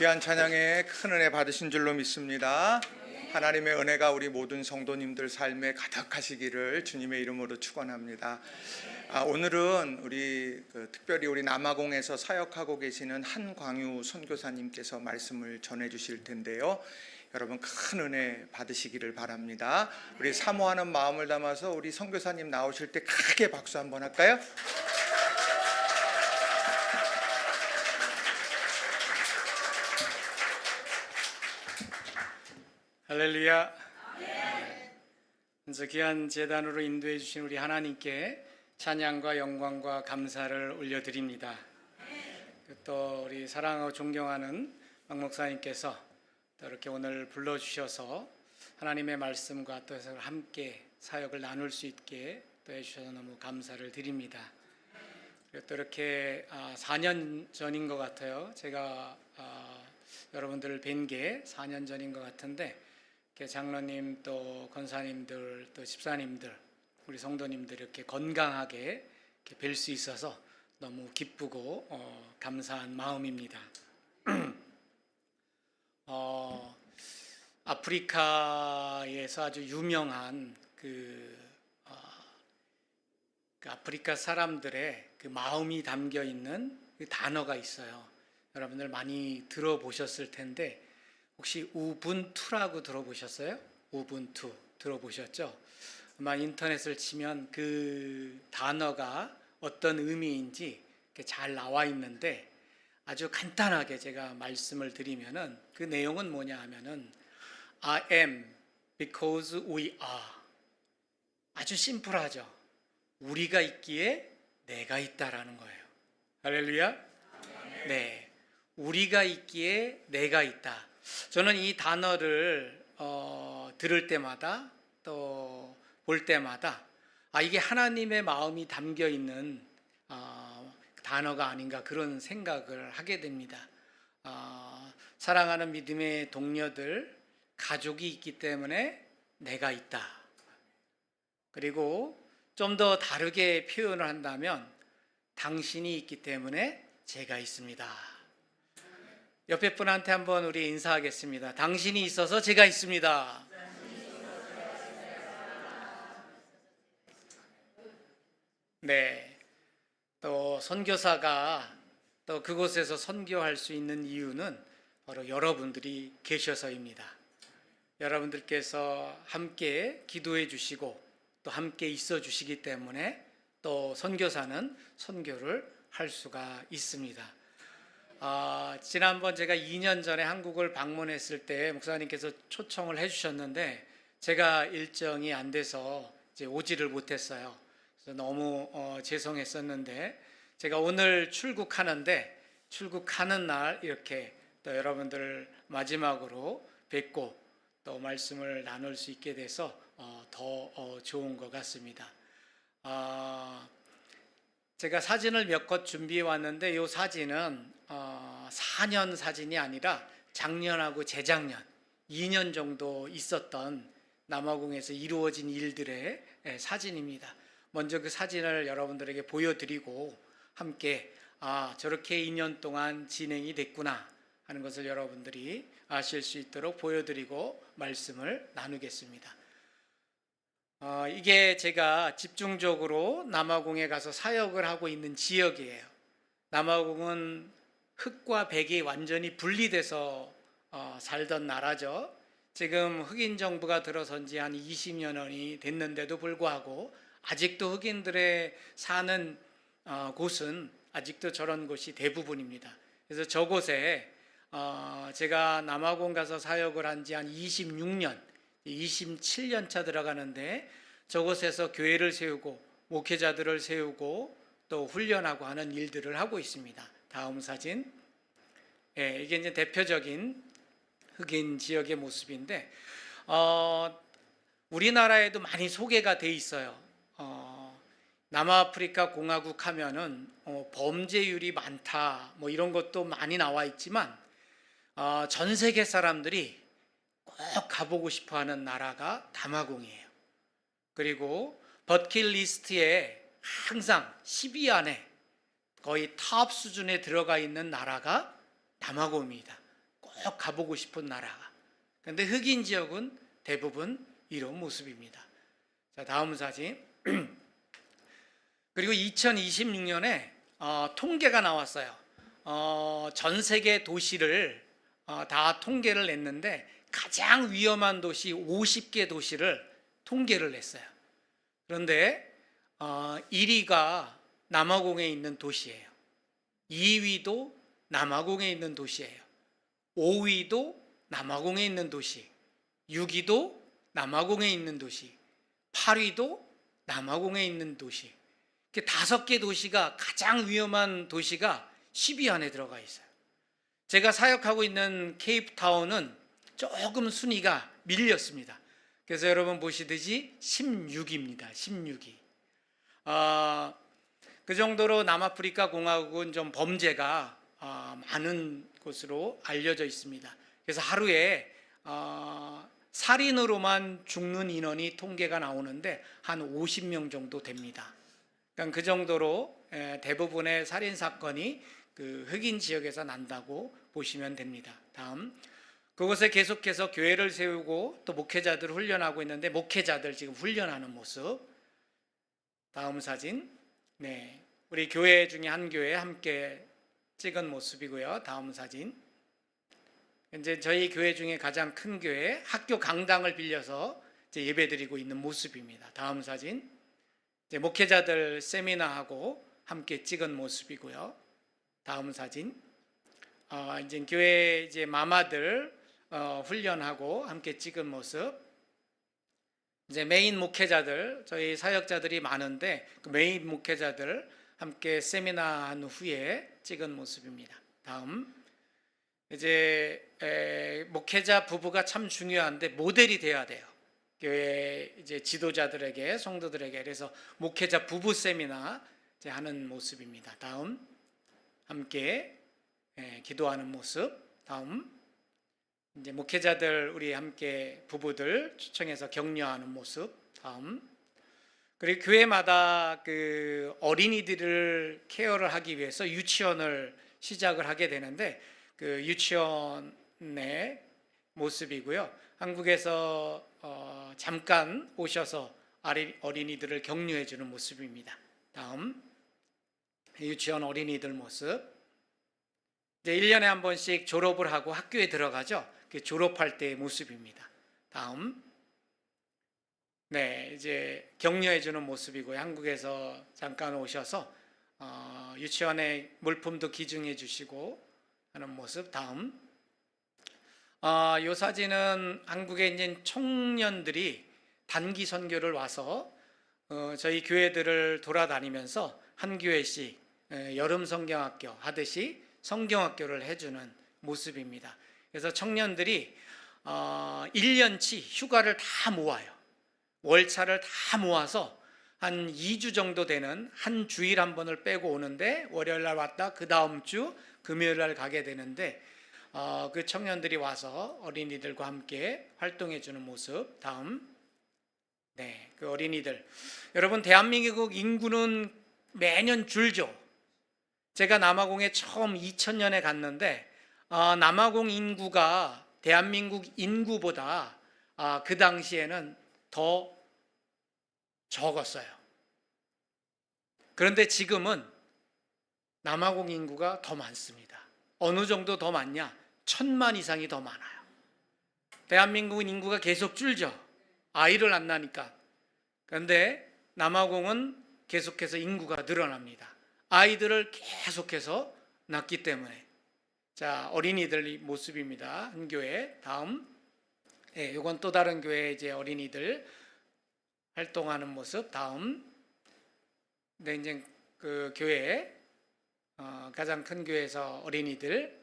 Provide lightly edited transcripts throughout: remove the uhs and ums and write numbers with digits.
귀한 찬양에 큰 은혜 받으신 줄로 믿습니다. 하나님의 은혜가 우리 모든 성도님들 삶에 가득하시기를 주님의 이름으로 축원합니다. 오늘은 특별히 우리 남아공에서 사역하고 계시는 한광유 선교사님께서 말씀을 전해 주실 텐데요. 여러분 큰 은혜 받으시기를 바랍니다. 우리 사모하는 마음을 담아서 우리 선교사님 나오실 때 크게 박수 한번 할까요? 할렐루야. 그래서 귀한 제단으로 인도해 주신 우리 하나님께 찬양과 영광과 감사를 올려드립니다. 또 우리 사랑하고 존경하는 박 목사님께서 또 이렇게 오늘 불러주셔서 하나님의 말씀과 또 함께 사역을 나눌 수 있게 또 해주셔서 너무 감사를 드립니다. 그리고 또 이렇게 4년 전인 것 같아요. 제가 여러분들을 뵌 게 4년 전인 것 같은데, 장로님 또 권사님들 또 집사님들 우리 성도님들 이렇게 건강하게 뵐 수 있어서 너무 기쁘고 감사한 마음입니다. 아프리카에서 아주 유명한 그 아프리카 사람들의 그 마음이 담겨 있는 그 단어가 있어요. 여러분들 많이 들어보셨을 텐데, 혹시 우분투라고 들어보셨어요? 우분투 들어보셨죠? 아마 인터넷을 치면 그 단어가 어떤 의미인지 잘 나와 있는데, 아주 간단하게 제가 말씀을 드리면은 그 내용은 뭐냐 하면은 I am because we are. 아주 심플하죠. 우리가 있기에 내가 있다라는 거예요. 할렐루야. 네, 우리가 있기에 내가 있다. 저는 이 단어를 들을 때마다 또 볼 때마다 이게 하나님의 마음이 담겨 있는 단어가 아닌가 그런 생각을 하게 됩니다. 사랑하는 믿음의 동료들, 가족이 있기 때문에 내가 있다. 그리고 좀 더 다르게 표현을 한다면 당신이 있기 때문에 제가 있습니다. 옆에 분한테 한번 우리 인사하겠습니다. 당신이 있어서 제가 있습니다. 네, 또 선교사가 또 그곳에서 선교할 수 있는 이유는 바로 여러분들이 계셔서입니다. 여러분들께서 함께 기도해 주시고 또 함께 있어 주시기 때문에 또 선교사는 선교를 할 수가 있습니다. 지난번 제가 2년 전에 한국을 방문했을 때 목사님께서 초청을 해주셨는데 제가 일정이 안 돼서 이제 오지를 못했어요. 그래서 너무 죄송했었는데, 제가 오늘 출국하는 날 이렇게 또 여러분들 마지막으로 뵙고 또 말씀을 나눌 수 있게 돼서 더 좋은 것 같습니다. 제가 사진을 몇 컷 준비해 왔는데, 이 사진은 4년 사진이 아니라 작년하고 재작년 2년 정도 있었던 남아공에서 이루어진 일들의 사진입니다. 먼저 그 사진을 여러분들에게 보여드리고 함께 저렇게 2년 동안 진행이 됐구나 하는 것을 여러분들이 아실 수 있도록 보여드리고 말씀을 나누겠습니다. 이게 제가 집중적으로 남아공에 가서 사역을 하고 있는 지역이에요. 남아공은 흑과 백이 완전히 분리돼서 살던 나라죠. 지금 흑인 정부가 들어선 지 한 20여 년이 됐는데도 불구하고 아직도 흑인들의 사는 곳은 아직도 저런 곳이 대부분입니다. 그래서 저곳에 제가 남아공 가서 사역을 한 지 한 26년, 27년 차 들어가는데, 저곳에서 교회를 세우고 목회자들을 세우고 또 훈련하고 하는 일들을 하고 있습니다. 다음 사진. 이게 이제 대표적인 흑인 지역의 모습인데, 우리나라에도 많이 소개가 돼 있어요. 남아프리카 공화국 하면은 범죄율이 많다 뭐 이런 것도 많이 나와 있지만, 전 세계 사람들이 꼭 가보고 싶어하는 나라가 남아공이에요. 그리고 버킷리스트에 항상 10위 안에 거의 탑 수준에 들어가 있는 나라가 남아공입니다. 가보고 싶은 나라가. 그런데 흑인 지역은 대부분 이런 모습입니다. 자, 다음 사진. 그리고 2026년에 통계가 나왔어요. 전 세계 도시를 다 통계를 냈는데 가장 위험한 도시 50개 도시를 통계를 냈어요. 그런데 1위가 남아공에 있는 도시예요. 2위도 남아공에 있는 도시예요. 5위도 남아공에 있는 도시, 6위도 남아공에 있는 도시, 8위도 남아공에 있는 도시. 이렇게 5개 도시가 가장 위험한 도시가 10위 안에 들어가 있어요. 제가 사역하고 있는 케이프타운은 조금 순위가 밀렸습니다. 그래서 여러분 보시듯이 16위입니다. 16위. 그 정도로 남아프리카 공화국은 좀 범죄가 많은 곳으로 알려져 있습니다. 그래서 하루에 살인으로만 죽는 인원이 통계가 나오는데 한 50명 정도 됩니다. 그러니까 그 정도로 대부분의 살인 사건이 그 흑인 지역에서 난다고 보시면 됩니다. 다음, 그곳에 계속해서 교회를 세우고 또 목회자들을 훈련하고 있는데 목회자들 지금 훈련하는 모습. 다음 사진. 네, 우리 교회 중에 한 교회에 함께 찍은 모습이고요. 다음 사진. 이제 저희 교회 중에 가장 큰 교회 학교 강당을 빌려서 이제 예배드리고 있는 모습입니다. 다음 사진. 이제 목회자들 세미나하고 함께 찍은 모습이고요. 다음 사진. 이제 교회 이제 마마들 훈련하고 함께 찍은 모습. 이제 메인 목회자들, 저희 사역자들이 많은데 그 메인 목회자들 함께 세미나한 후에 찍은 모습입니다. 다음. 이제 목회자 부부가 참 중요한데 모델이 돼야 돼요. 교회 이제 지도자들에게, 성도들에게. 그래서 목회자 부부 세미나 이제 하는 모습입니다. 다음. 함께 기도하는 모습. 다음. 이제 목회자들 우리 함께 부부들 초청해서 격려하는 모습. 다음. 그리고 교회마다 그 어린이들을 케어를 하기 위해서 유치원을 시작을 하게 되는데 그 유치원의 모습이고요. 한국에서 잠깐 오셔서 어린이들을 격려해 주는 모습입니다. 다음. 유치원 어린이들 모습. 이제 1년에 한 번씩 졸업을 하고 학교에 들어가죠. 그 졸업할 때의 모습입니다. 다음. 네, 이제 격려해 주는 모습이고요. 한국에서 잠깐 오셔서 유치원의 물품도 기증해 주시고 하는 모습. 다음. 이 사진은 한국에 있는 청년들이 단기 선교를 와서 저희 교회들을 돌아다니면서 한 교회씩 여름 성경학교 하듯이 성경학교를 해주는 모습입니다. 그래서 청년들이 1년치 휴가를 다 모아요. 월차를 다 모아서 한 2주 정도 되는 한 주일 한 번을 빼고 오는데 월요일 날 왔다 그 다음 주 금요일 날 가게 되는데 그 청년들이 와서 어린이들과 함께 활동해 주는 모습. 다음. 네, 그 어린이들. 여러분 대한민국 인구는 매년 줄죠. 제가 남아공에 처음 2000년에 갔는데 남아공 인구가 대한민국 인구보다 그 당시에는 더 적었어요. 그런데 지금은 남아공 인구가 더 많습니다. 어느 정도 더 많냐? 1000만 이상이 더 많아요. 대한민국 인구가 계속 줄죠. 아이를 안 낳으니까. 그런데 남아공은 계속해서 인구가 늘어납니다. 아이들을 계속해서 낳기 때문에. 자, 어린이들 모습입니다. 한 교회. 다음. 예, 이건 또 다른 교회 이제 어린이들 활동하는 모습. 다음. 네, 이제 그 교회 가장 큰 교회에서 어린이들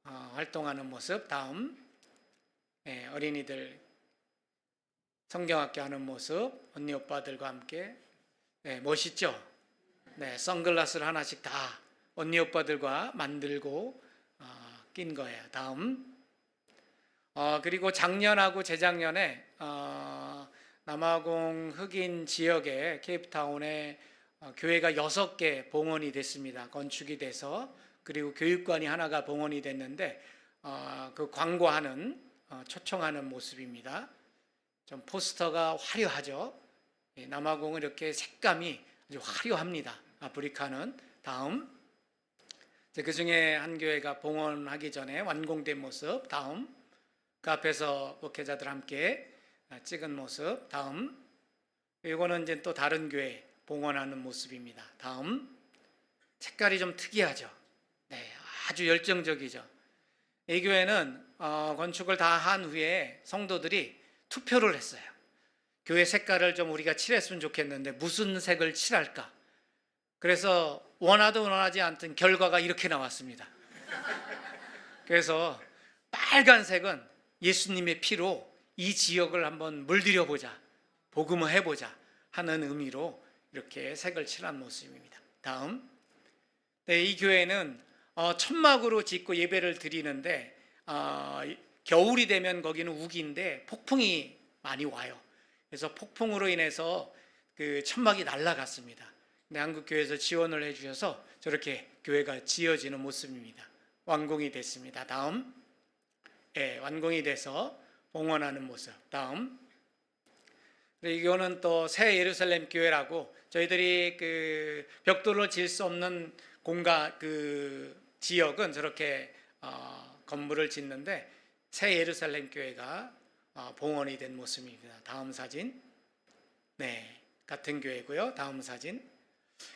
활동하는 모습. 다음. 네, 어린이들 성경학교 하는 모습. 언니 오빠들과 함께. 네, 멋있죠? 네, 선글라스를 하나씩 다 언니 오빠들과 만들고 낀 거예요. 다음. 그리고 작년하고 재작년에 남아공 흑인 지역에 케이프타운에 교회가 6개 봉헌이 됐습니다. 건축이 돼서. 그리고 교육관이 하나가 봉헌이 됐는데 그 광고하는 초청하는 모습입니다. 좀 포스터가 화려하죠. 남아공은 이렇게 색감이 아주 화려합니다. 아프리카는. 다음, 그 중에 한 교회가 봉헌하기 전에 완공된 모습. 다음, 그 앞에서 목회자들 함께 찍은 모습. 다음, 이거는 이제 또 다른 교회 봉헌하는 모습입니다. 다음, 색깔이 좀 특이하죠. 네, 아주 열정적이죠. 이 교회는 건축을 다 한 후에 성도들이 투표를 했어요. 교회 색깔을 좀 우리가 칠했으면 좋겠는데 무슨 색을 칠할까? 그래서 원하든 원하지 않든 결과가 이렇게 나왔습니다. 그래서 빨간색은 예수님의 피로 이 지역을 한번 물들여 보자, 복음을 해보자 하는 의미로 이렇게 색을 칠한 모습입니다. 다음, 네, 이 교회는 천막으로 짓고 예배를 드리는데 겨울이 되면 거기는 우기인데 폭풍이 많이 와요. 그래서 폭풍으로 인해서 그 천막이 날아갔습니다. 근데 한국교회에서 지원을 해주셔서 저렇게 교회가 지어지는 모습입니다. 완공이 됐습니다. 다음, 완공이 돼서 봉헌하는 모습. 다음, 이거는 또 새 예루살렘 교회라고 저희들이 그 벽돌로 지을 수 없는 공간 그 지역은 저렇게 건물을 짓는데 새 예루살렘 교회가 봉헌이 된 모습입니다. 다음 사진. 네, 같은 교회고요. 다음 사진.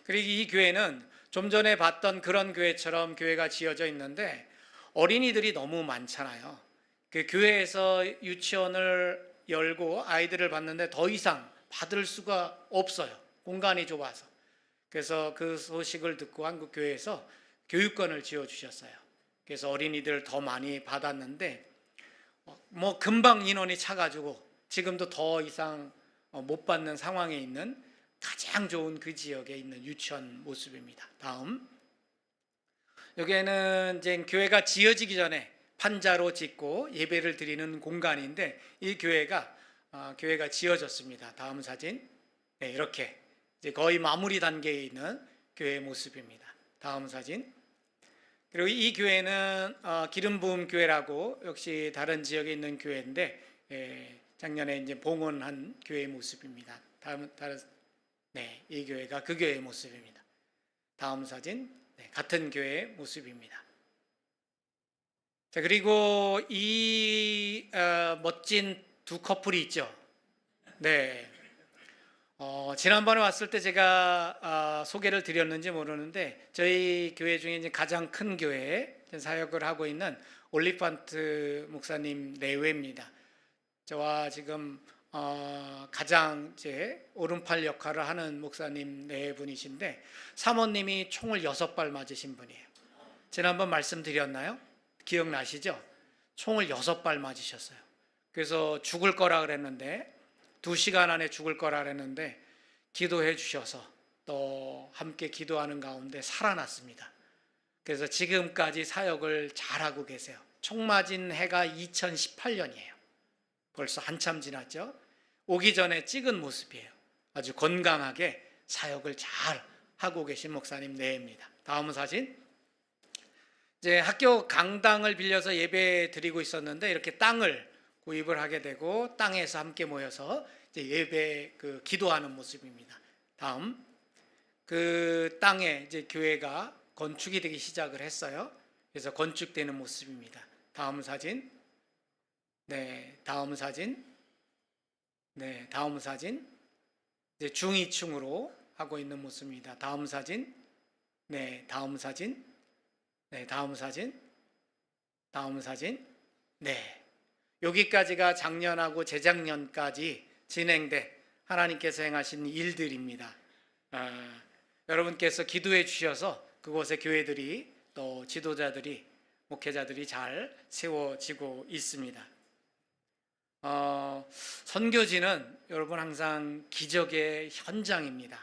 그리고 이 교회는 좀 전에 봤던 그런 교회처럼 교회가 지어져 있는데 어린이들이 너무 많잖아요. 그 교회에서 유치원을 열고 아이들을 봤는데 더 이상 받을 수가 없어요. 공간이 좁아서. 그래서 그 소식을 듣고 한국교회에서 교육관을 지어주셨어요. 그래서 어린이들 더 많이 받았는데 뭐 금방 인원이 차가지고 지금도 더 이상 못 받는 상황에 있는 가장 좋은 그 지역에 있는 유치원 모습입니다. 다음, 여기에는 이제 교회가 지어지기 전에 판자로 짓고 예배를 드리는 공간인데 이 교회가 지어졌습니다. 다음 사진. 네, 이렇게 이제 거의 마무리 단계에 있는 교회의 모습입니다. 다음 사진. 그리고 이 교회는 기름 부음 교회라고 역시 다른 지역에 있는 교회인데 작년에 이제 봉헌한 교회의 모습입니다. 네, 이 교회가 그 교회의 모습입니다. 다음 사진. 네, 같은 교회의 모습입니다. 자, 그리고 이 멋진 두 커플이 있죠. 네. 지난번에 왔을 때 제가 소개를 드렸는지 모르는데 저희 교회 중에 이제 가장 큰 교회에 사역을 하고 있는 올리판트 목사님 내외입니다. 저와 지금 가장 제 오른팔 역할을 하는 목사님 네 분이신데 사모님이 총을 6발 맞으신 분이에요. 지난번 말씀드렸나요? 기억나시죠? 총을 6발 맞으셨어요. 그래서 죽을 거라 그랬는데 2시간 안에 죽을 거라 그랬는데 기도해 주셔서 또 함께 기도하는 가운데 살아났습니다. 그래서 지금까지 사역을 잘하고 계세요. 총 맞은 해가 2018년이에요. 벌써 한참 지났죠? 오기 전에 찍은 모습이에요. 아주 건강하게 사역을 잘 하고 계신 목사님 내입니다. 다음 사진. 이제 학교 강당을 빌려서 예배 드리고 있었는데 이렇게 땅을 구입을 하게 되고 땅에서 함께 모여서 이제 예배 기도하는 모습입니다. 다음, 그 땅에 이제 교회가 건축이 되기 시작을 했어요. 그래서 건축되는 모습입니다. 다음 사진. 네, 다음 사진. 네, 다음 사진. 이제 중위층으로 하고 있는 모습입니다. 다음 사진. 네, 다음 사진. 네, 다음 사진. 다음 사진. 네. 여기까지가 작년하고 재작년까지 진행된 하나님께서 행하신 일들입니다. 여러분께서 기도해 주셔서 그곳의 교회들이 또 지도자들이 목회자들이 잘 세워지고 있습니다. 선교지는 여러분 항상 기적의 현장입니다.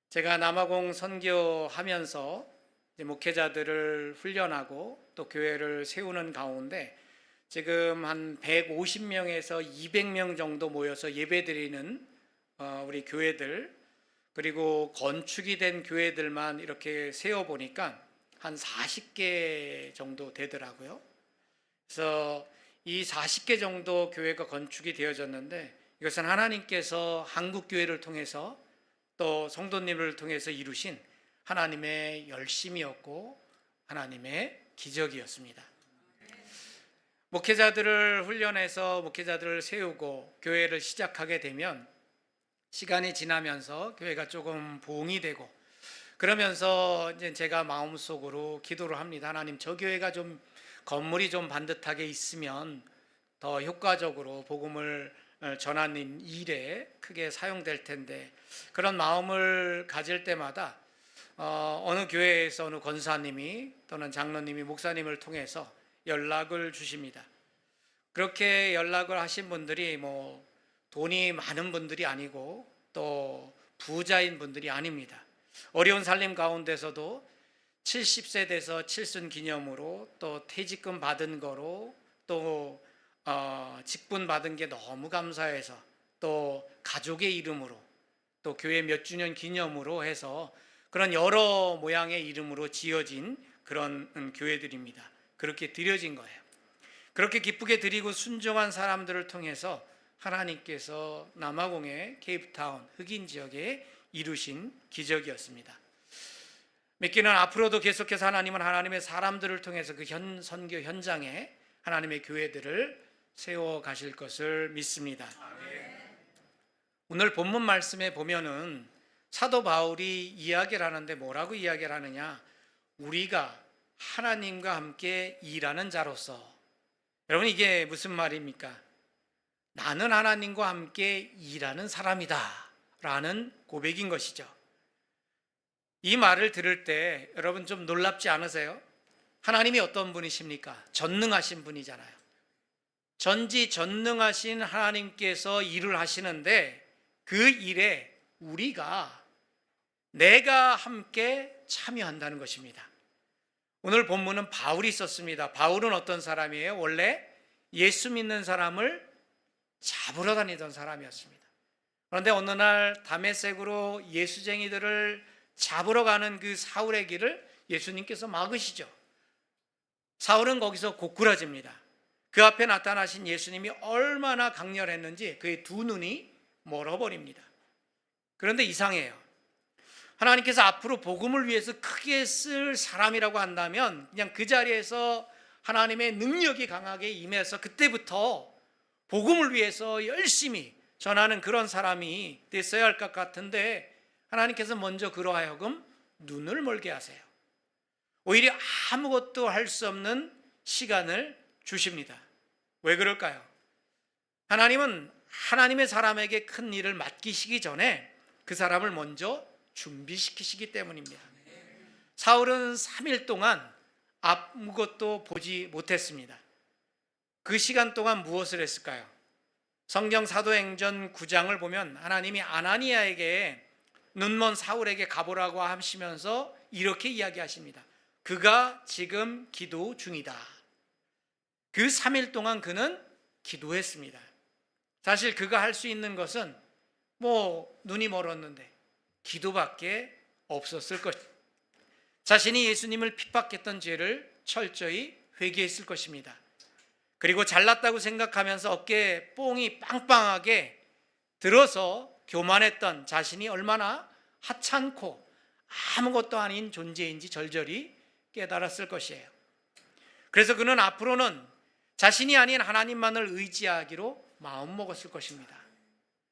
제가 남아공 선교하면서 목회자들을 훈련하고 또 교회를 세우는 가운데 지금 한 150명에서 200명 정도 모여서 예배드리는 우리 교회들 그리고 건축이 된 교회들만 이렇게 세어보니까 한 40개 정도 되더라고요. 그래서 이 40개 정도 교회가 건축이 되어졌는데 이것은 하나님께서 한국 교회를 통해서 또 성도님을 통해서 이루신 하나님의 열심이었고 하나님의 기적이었습니다. 목회자들을 훈련해서 목회자들을 세우고 교회를 시작하게 되면 시간이 지나면서 교회가 조금 부흥이 되고 그러면서 이제 제가 마음속으로 기도를 합니다. 하나님, 저 교회가 좀 건물이 좀 반듯하게 있으면 더 효과적으로 복음을 전하는 일에 크게 사용될 텐데, 그런 마음을 가질 때마다 어느 교회에서 어느 권사님이 또는 장로님이 목사님을 통해서 연락을 주십니다. 그렇게 연락을 하신 분들이 뭐 돈이 많은 분들이 아니고 또 부자인 분들이 아닙니다. 어려운 살림 가운데서도 70세 돼서 칠순 기념으로 또 퇴직금 받은 거로 또 직분 받은 게 너무 감사해서 또 가족의 이름으로 또 교회 몇 주년 기념으로 해서 그런 여러 모양의 이름으로 지어진 그런 교회들입니다. 그렇게 드려진 거예요. 그렇게 기쁘게 드리고 순종한 사람들을 통해서 하나님께서 남아공의 케이프타운 흑인 지역에 이루신 기적이었습니다. 믿기는 앞으로도 계속해서 하나님은 하나님의 사람들을 통해서 그 선교 현장에 하나님의 교회들을 세워 가실 것을 믿습니다. 오늘 본문 말씀에 보면은 사도 바울이 이야기를 하는데 뭐라고 이야기를 하느냐? 우리가 하나님과 함께 일하는 자로서. 여러분, 이게 무슨 말입니까? 나는 하나님과 함께 일하는 사람이다 라는 고백인 것이죠. 이 말을 들을 때 여러분 좀 놀랍지 않으세요? 하나님이 어떤 분이십니까? 전능하신 분이잖아요. 전지전능하신 하나님께서 일을 하시는데 그 일에 내가 함께 참여한다는 것입니다. 오늘 본문은 바울이 썼습니다. 바울은 어떤 사람이에요? 원래 예수 믿는 사람을 잡으러 다니던 사람이었습니다. 그런데 어느 날 다메섹으로 예수쟁이들을 잡으러 가는 그 사울의 길을 예수님께서 막으시죠. 사울은 거기서 고꾸라집니다. 그 앞에 나타나신 예수님이 얼마나 강렬했는지 그의 두 눈이 멀어버립니다. 그런데 이상해요. 하나님께서 앞으로 복음을 위해서 크게 쓸 사람이라고 한다면 그냥 그 자리에서 하나님의 능력이 강하게 임해서 그때부터 복음을 위해서 열심히 전하는 그런 사람이 됐어야 할 것 같은데 하나님께서 먼저 그로 하여금 눈을 멀게 하세요. 오히려 아무것도 할 수 없는 시간을 주십니다. 왜 그럴까요? 하나님은 하나님의 사람에게 큰 일을 맡기시기 전에 그 사람을 먼저 준비시키시기 때문입니다. 사울은 3일 동안 아무것도 보지 못했습니다. 그 시간 동안 무엇을 했을까요? 성경 사도행전 9장을 보면 하나님이 아나니아에게 눈먼 사울에게 가보라고 하시면서 이렇게 이야기하십니다. 그가 지금 기도 중이다. 그 3일 동안 그는 기도했습니다. 사실 그가 할 수 있는 것은 눈이 멀었는데 기도밖에 없었을 것. 자신이 예수님을 핍박했던 죄를 철저히 회개했을 것입니다. 그리고 잘났다고 생각하면서 어깨에 뽕이 빵빵하게 들어서 교만했던 자신이 얼마나 하찮고 아무것도 아닌 존재인지 절절히 깨달았을 것이에요. 그래서 그는 앞으로는 자신이 아닌 하나님만을 의지하기로 마음먹었을 것입니다.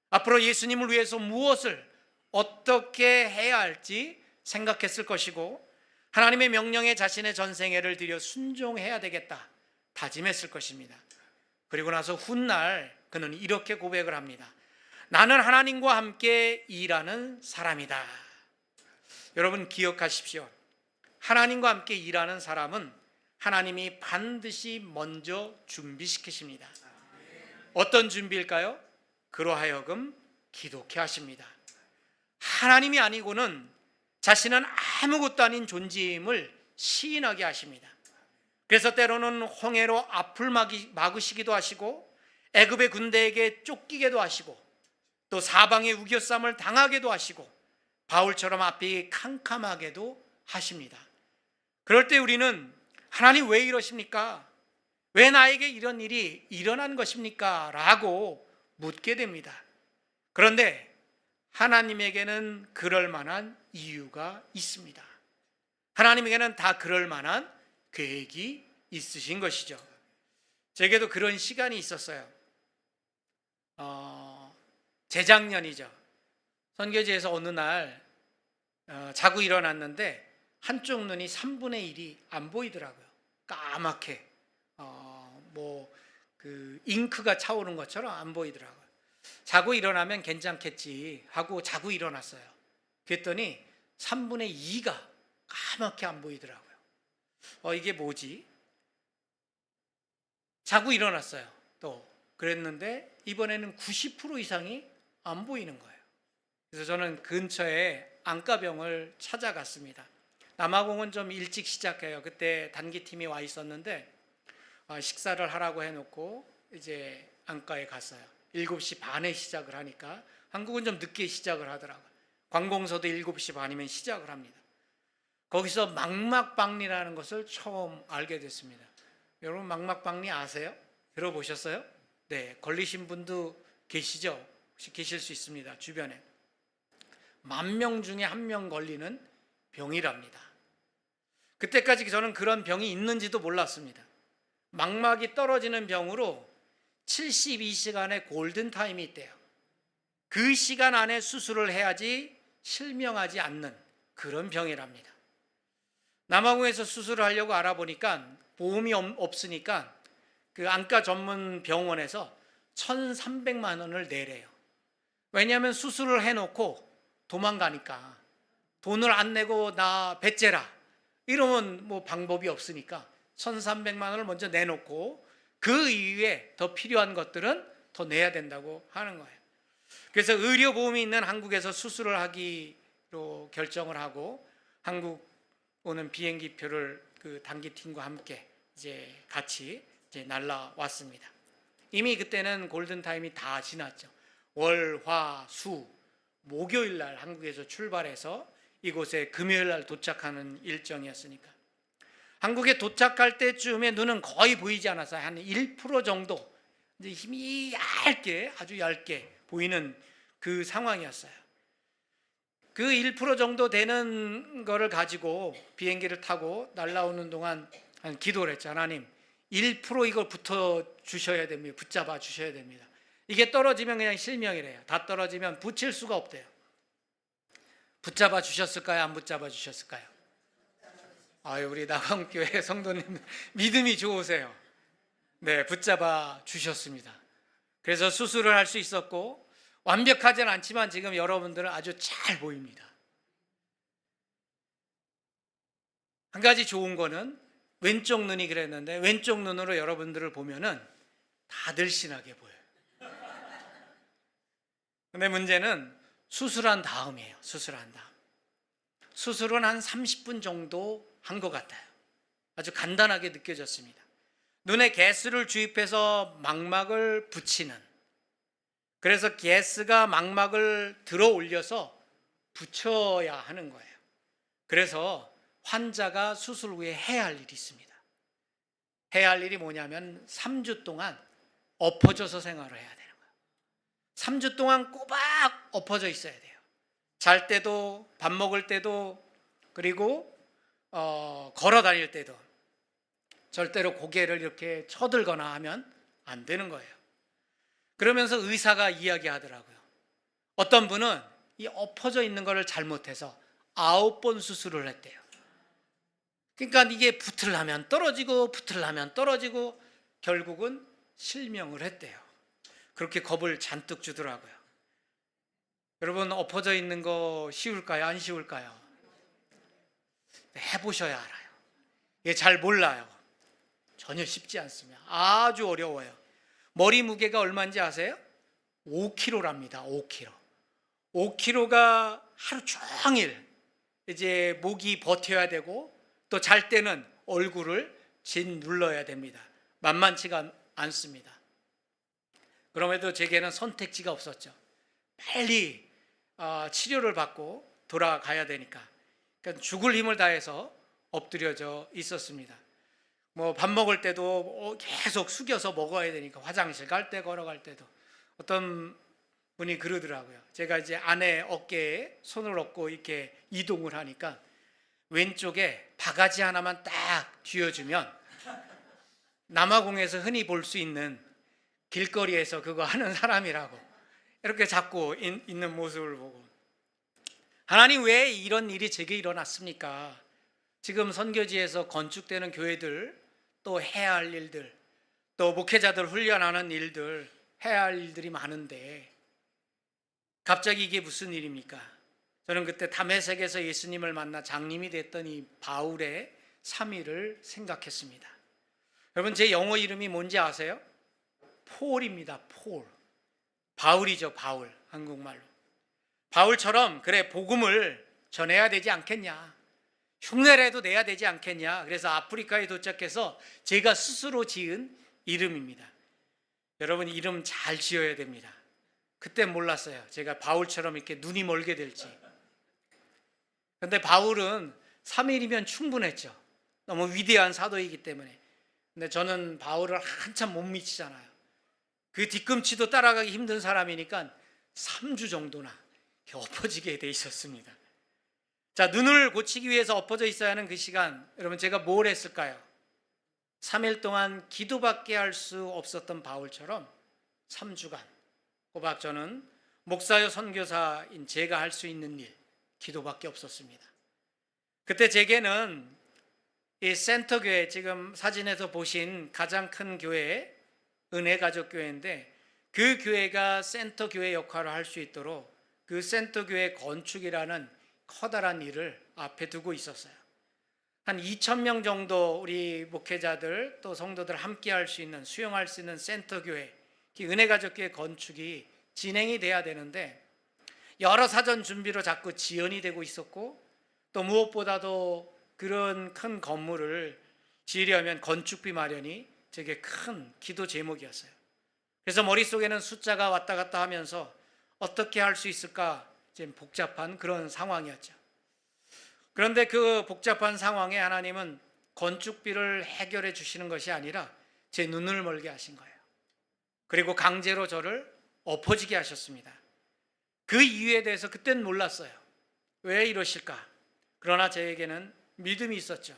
앞으로 예수님을 위해서 무엇을 어떻게 해야 할지 생각했을 것이고 하나님의 명령에 자신의 전생애를 들여 순종해야 되겠다 다짐했을 것입니다. 그리고 나서 훗날 그는 이렇게 고백을 합니다. 나는 하나님과 함께 일하는 사람이다. 여러분 기억하십시오. 하나님과 함께 일하는 사람은 하나님이 반드시 먼저 준비시키십니다. 어떤 준비일까요? 그로 하여금 기독해 하십니다. 하나님이 아니고는 자신은 아무것도 아닌 존재임을 시인하게 하십니다. 그래서 때로는 홍해로 앞을 막으시기도 하시고 애굽의 군대에게 쫓기게도 하시고 또 사방의 우겨쌈을 당하게도 하시고 바울처럼 앞이 캄캄하게도 하십니다. 그럴 때 우리는 하나님 왜 이러십니까? 왜 나에게 이런 일이 일어난 것입니까? 라고 묻게 됩니다. 그런데 하나님에게는 그럴 만한 이유가 있습니다. 하나님에게는 다 그럴 만한 계획이 있으신 것이죠. 제게도 그런 시간이 있었어요. 재작년이죠. 선교지에서 어느 날 자고 일어났는데 한쪽 눈이 3분의 1이 안 보이더라고요. 까맣게 그 잉크가 차오른 것처럼 안 보이더라고요. 자고 일어나면 괜찮겠지 하고 자고 일어났어요. 그랬더니 3분의 2가 까맣게 안 보이더라고요. 이게 뭐지? 자고 일어났어요. 또 그랬는데 이번에는 90% 이상이 안 보이는 거예요. 그래서 저는 근처에 안과병을 찾아갔습니다. 남아공은 좀 일찍 시작해요. 그때 단기팀이 와 있었는데 식사를 하라고 해놓고 이제 안과에 갔어요. 7시 반에 시작을 하니까 한국은 좀 늦게 시작을 하더라고요. 관공서도 7시 반이면 시작을 합니다. 거기서 망막박리라는 것을 처음 알게 됐습니다. 여러분 망막박리 아세요? 들어보셨어요? 네, 걸리신 분도 계시죠? 혹시 계실 수 있습니다. 주변에. 10,000명 중에 1명 걸리는 병이랍니다. 그때까지 저는 그런 병이 있는지도 몰랐습니다. 망막이 떨어지는 병으로 72시간의 골든타임이 있대요. 그 시간 안에 수술을 해야지 실명하지 않는 그런 병이랍니다. 남아공에서 수술을 하려고 알아보니까 보험이 없으니까 그 안과 전문 병원에서 1,300만 원을 내래요. 왜냐하면 수술을 해놓고 도망가니까 돈을 안 내고 나 배째라 이러면 뭐 방법이 없으니까 1,300만 원을 먼저 내놓고 그 이후에 더 필요한 것들은 더 내야 된다고 하는 거예요. 그래서 의료보험이 있는 한국에서 수술을 하기로 결정을 하고 한국 오는 비행기표를 그 단기팀과 함께 이제 같이 이제 날라왔습니다. 이미 그때는 골든타임이 다 지났죠. 월, 화, 수, 목요일 날 한국에서 출발해서 이곳에 금요일 날 도착하는 일정이었으니까 한국에 도착할 때쯤에 눈은 거의 보이지 않았어요. 한 1% 정도 이제 힘이 얇게 아주 얇게 보이는 그 상황이었어요. 그 1% 정도 되는 거를 가지고 비행기를 타고 날아오는 동안 기도를 했죠. 하나님 1% 이걸 붙어 주셔야 됩니다. 붙잡아 주셔야 됩니다. 이게 떨어지면 그냥 실명이래요. 다 떨어지면 붙일 수가 없대요. 붙잡아 주셨을까요? 안 붙잡아 주셨을까요? 우리 나강교회 성도님 믿음이 좋으세요. 네, 붙잡아 주셨습니다. 그래서 수술을 할 수 있었고 완벽하지는 않지만 지금 여러분들은 아주 잘 보입니다. 한 가지 좋은 거는 왼쪽 눈이 그랬는데 왼쪽 눈으로 여러분들을 보면은 다 늘씬하게 보여요. 근데 문제는 수술한 다음이에요. 수술한 다음. 수술은 한 30분 정도 한 것 같아요. 아주 간단하게 느껴졌습니다. 눈에 가스를 주입해서 망막을 붙이는, 그래서 가스가 망막을 들어 올려서 붙여야 하는 거예요. 그래서 환자가 수술 후에 해야 할 일이 있습니다. 해야 할 일이 뭐냐면 3주 동안 엎어져서 생활을 해야 되는 거예요. 3주 동안 꼬박 엎어져 있어야 돼요. 잘 때도, 밥 먹을 때도, 그리고 걸어 다닐 때도 절대로 고개를 이렇게 쳐들거나 하면 안 되는 거예요. 그러면서 의사가 이야기하더라고요. 어떤 분은 이 엎어져 있는 거를 잘못해서 9번 수술을 했대요. 그러니까 이게 붙으려면 떨어지고 붙으려면 떨어지고 결국은 실명을 했대요. 그렇게 겁을 잔뜩 주더라고요. 여러분 엎어져 있는 거 쉬울까요? 안 쉬울까요? 해보셔야 알아요. 이게 잘 몰라요. 전혀 쉽지 않습니다. 아주 어려워요. 머리 무게가 얼마인지 아세요? 5kg랍니다. 5kg. 5kg가 하루 종일 이제 목이 버텨야 되고 또 잘 때는 얼굴을 짓눌러야 됩니다. 만만치가 않습니다. 그럼에도 제게는 선택지가 없었죠. 빨리 치료를 받고 돌아가야 되니까. 그러니까 죽을 힘을 다해서 엎드려져 있었습니다. 뭐 밥 먹을 때도 계속 숙여서 먹어야 되니까 화장실 갈 때 걸어갈 때도 어떤 분이 그러더라고요. 제가 이제 아내 어깨에 손을 얹고 이렇게 이동을 하니까 왼쪽에 바가지 하나만 딱 쥐어주면 남아공에서 흔히 볼 수 있는 길거리에서 그거 하는 사람이라고 이렇게 잡고 있는 모습을 보고, 하나님 왜 이런 일이 제게 일어났습니까? 지금 선교지에서 건축되는 교회들, 또 해야 할 일들, 또 목회자들 훈련하는 일들, 해야 할 일들이 많은데 갑자기 이게 무슨 일입니까? 저는 그때 다메섹에서 예수님을 만나 장님이 됐던 이 바울의 3일을 생각했습니다. 여러분, 제 영어 이름이 뭔지 아세요? 폴입니다. 폴. 바울이죠. 바울. 한국말로. 바울처럼 그래 복음을 전해야 되지 않겠냐, 흉내라도 내야 되지 않겠냐. 그래서 아프리카에 도착해서 제가 스스로 지은 이름입니다. 여러분, 이름 잘 지어야 됩니다. 그때 몰랐어요. 제가 바울처럼 이렇게 눈이 멀게 될지. 그런데 바울은 3일이면 충분했죠. 너무 위대한 사도이기 때문에. 근데 저는 바울을 한참 못 미치잖아요. 그 뒤꿈치도 따라가기 힘든 사람이니까 3주 정도나 엎어지게 돼 있었습니다. 자, 눈을 고치기 위해서 엎어져 있어야 하는 그 시간, 여러분 제가 뭘 했을까요? 3일 동안 기도밖에 할 수 없었던 바울처럼 3주간 꼬박 저는 목사요 선교사인 제가 할 수 있는 일, 기도밖에 없었습니다. 그때 제게는 이 센터교회, 지금 사진에서 보신 가장 큰 교회 은혜가족교회인데, 그 교회가 센터교회 역할을 할 수 있도록 그 센터교회 건축이라는 커다란 일을 앞에 두고 있었어요. 한 2,000명 정도 우리 목회자들 또 성도들 함께 할 수 있는, 수용할 수 있는 센터교회, 은혜가족교회 건축이 진행이 돼야 되는데 여러 사전 준비로 자꾸 지연이 되고 있었고, 또 무엇보다도 그런 큰 건물을 지으려면 건축비 마련이 되게 큰 기도 제목이었어요. 그래서 머릿속에는 숫자가 왔다 갔다 하면서 어떻게 할 수 있을까 지금 복잡한 그런 상황이었죠. 그런데 그 복잡한 상황에 하나님은 건축비를 해결해 주시는 것이 아니라 제 눈을 멀게 하신 거예요. 그리고 강제로 저를 엎어지게 하셨습니다. 그 이유에 대해서 그때는 몰랐어요. 왜 이러실까? 그러나 저에게는 믿음이 있었죠.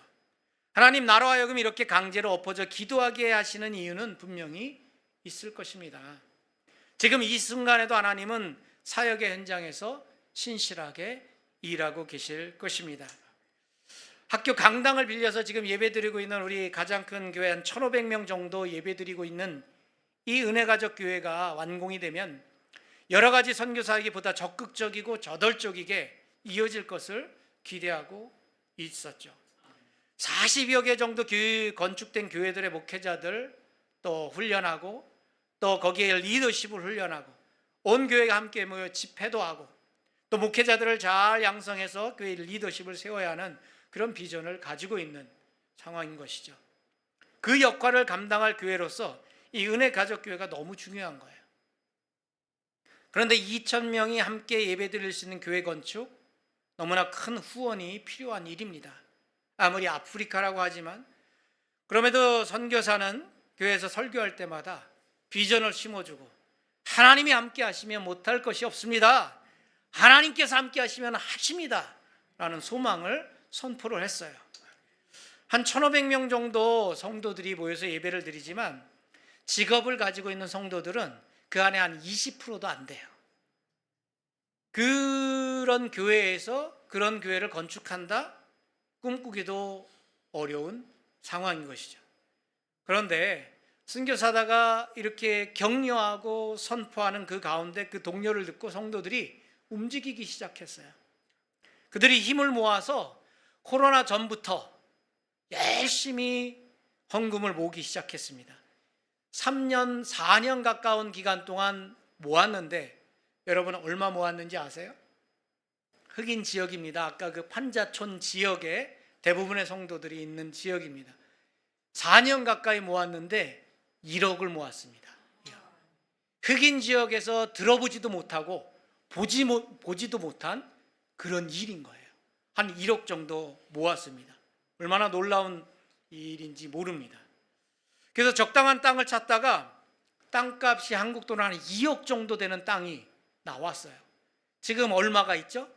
하나님 나로 하여금 이렇게 강제로 엎어져 기도하게 하시는 이유는 분명히 있을 것입니다. 지금 이 순간에도 하나님은 사역의 현장에서 신실하게 일하고 계실 것입니다. 학교 강당을 빌려서 지금 예배드리고 있는 우리 가장 큰 교회 한 1,500명 정도 예배드리고 있는 이 은혜가족 교회가 완공이 되면 여러 가지 선교사에게보다 적극적이고 저돌적이게 이어질 것을 기대하고 있었죠. 40여 개 정도 건축된 교회들의 목회자들 또 훈련하고, 또 거기에 리더십을 훈련하고, 온 교회가 함께 모여 집회도 하고, 또 목회자들을 잘 양성해서 교회 리더십을 세워야 하는 그런 비전을 가지고 있는 상황인 것이죠. 그 역할을 감당할 교회로서 이 은혜가족교회가 너무 중요한 거예요. 그런데 2,000명이 함께 예배드릴 수 있는 교회 건축, 너무나 큰 후원이 필요한 일입니다. 아무리 아프리카라고 하지만, 그럼에도 선교사는 교회에서 설교할 때마다 비전을 심어주고, 하나님이 함께 하시면 못할 것이 없습니다, 하나님께서 함께 하시면 하십니다 라는 소망을 선포를 했어요. 한 1,500명 정도 성도들이 모여서 예배를 드리지만 직업을 가지고 있는 성도들은 그 안에 한 20%도 안 돼요. 그런 교회에서 그런 교회를 건축한다? 꿈꾸기도 어려운 상황인 것이죠. 그런데 선교사다가 이렇게 격려하고 선포하는 그 가운데 그 동료를 듣고 성도들이 움직이기 시작했어요. 그들이 힘을 모아서 코로나 전부터 열심히 헌금을 모으기 시작했습니다. 3년, 4년 가까운 기간 동안 모았는데 여러분 얼마 모았는지 아세요? 흑인 지역입니다. 아까 그 판자촌 지역에 대부분의 성도들이 있는 지역입니다. 4년 가까이 모았는데 1억을 모았습니다. 흑인 지역에서 들어보지도 못하고 보지도 못한 그런 일인 거예요. 한 1억 정도 모았습니다. 얼마나 놀라운 일인지 모릅니다. 그래서 적당한 땅을 찾다가 땅값이 한국 돈으로 한 2억 정도 되는 땅이 나왔어요. 지금 얼마가 있죠?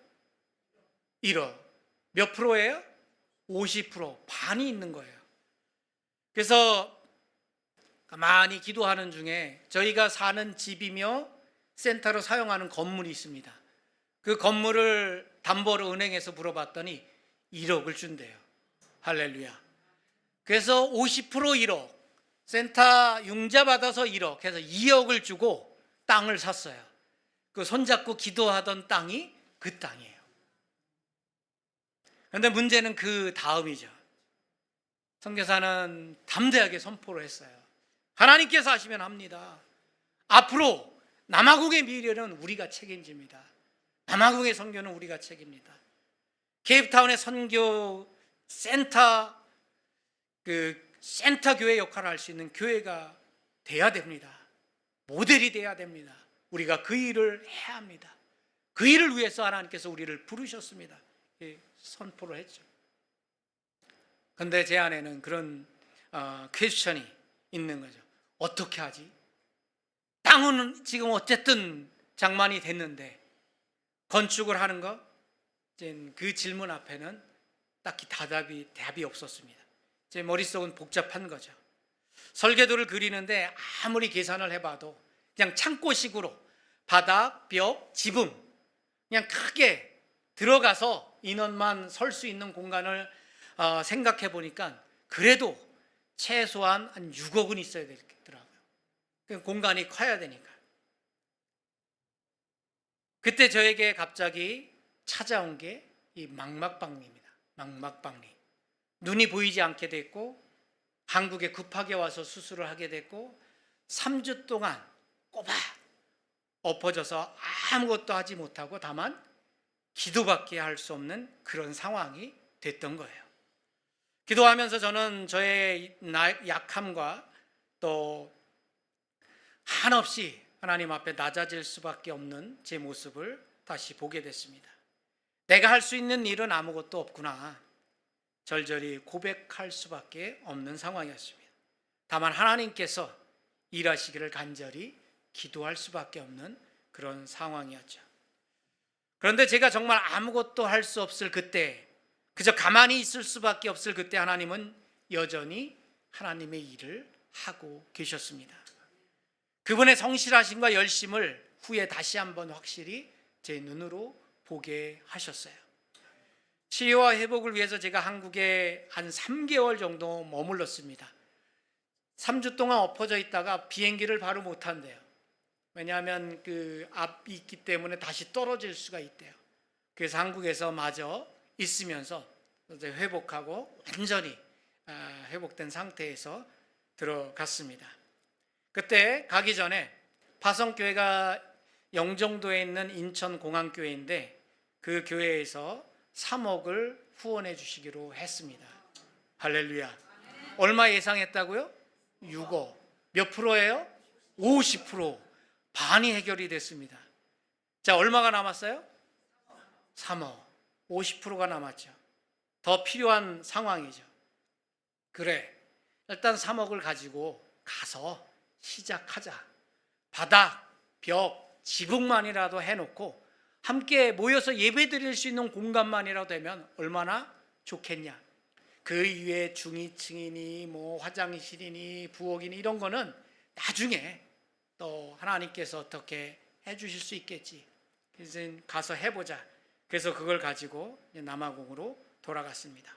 1억. 몇 프로예요? 50%. 반이 있는 거예요. 그래서 가만히 기도하는 중에 저희가 사는 집이며 센터로 사용하는 건물이 있습니다. 그 건물을 담보로 은행에서 물어봤더니 1억을 준대요. 할렐루야. 그래서 50% 1억, 센터 융자 받아서 1억 해서 2억을 주고 땅을 샀어요. 그 손잡고 기도하던 땅이 그 땅이에요. 그런데 문제는 그 다음이죠. 선교사는 담대하게 선포를 했어요. 하나님께서 하시면 합니다. 앞으로 남아공의 미래는 우리가 책임집니다. 남아공의 선교는 우리가 책임입니다. 케이프타운의 선교 센터, 센터 교회 역할을 할 수 있는 교회가 돼야 됩니다. 모델이 돼야 됩니다. 우리가 그 일을 해야 합니다. 그 일을 위해서 하나님께서 우리를 부르셨습니다. 선포를 했죠. 그런데 제 안에는 그런 퀘스천이 있는 거죠. 어떻게 하지? 땅은 지금 어쨌든 장만이 됐는데 건축을 하는 거? 그 질문 앞에는 딱히 답이 없었습니다. 제 머릿속은 복잡한 거죠. 설계도를 그리는데 아무리 계산을 해봐도 그냥 창고식으로 바닥, 벽, 지붕 그냥 크게 들어가서 인원만 설 수 있는 공간을 생각해 보니까 그래도 최소한 한 6억은 있어야 되더라고요. 공간이 커야 되니까. 그때 저에게 갑자기 찾아온 게 이 망막박리입니다. 망막박리. 눈이 보이지 않게 됐고 한국에 급하게 와서 수술을 하게 됐고 3주 동안 꼬박 엎어져서 아무것도 하지 못하고 다만 기도밖에 할 수 없는 그런 상황이 됐던 거예요. 기도하면서 저는 저의 약함과 또 한없이 하나님 앞에 낮아질 수밖에 없는 제 모습을 다시 보게 됐습니다. 내가 할 수 있는 일은 아무것도 없구나. 절절히 고백할 수밖에 없는 상황이었습니다. 다만 하나님께서 일하시기를 간절히 기도할 수밖에 없는 그런 상황이었죠. 그런데 제가 정말 아무것도 할 수 없을 그때, 그저 가만히 있을 수밖에 없을 그때 하나님은 여전히 하나님의 일을 하고 계셨습니다. 그분의 성실하심과 열심을 후에 다시 한번 확실히 제 눈으로 보게 하셨어요. 치유와 회복을 위해서 제가 한국에 한 3개월 정도 머물렀습니다. 3주 동안 엎어져 있다가 비행기를 바로 못 한대요. 왜냐하면 그 압이 있기 때문에 다시 떨어질 수가 있대요. 그래서 한국에서 마저 있으면서 회복하고 완전히 회복된 상태에서 들어갔습니다. 그때 가기 전에 파성교회가 영종도에 있는 인천공항교회인데 그 교회에서 3억을 후원해 주시기로 했습니다. 할렐루야. 얼마 예상했다고요? 6억. 몇 프로예요? 50%. 반이 해결이 됐습니다. 자, 얼마가 남았어요? 3억. 50%가 남았죠. 더 필요한 상황이죠. 그래, 일단 3억을 가지고 가서 시작하자. 바닥, 벽, 지붕만이라도 해놓고 함께 모여서 예배 드릴 수 있는 공간만이라도 되면 얼마나 좋겠냐. 그 이외에 중위층이니 뭐 화장실이니 부엌이니 이런 거는 나중에 또 하나님께서 어떻게 해주실 수 있겠지. 그래서 가서 해보자. 그래서 그걸 가지고 남아공으로 돌아갔습니다.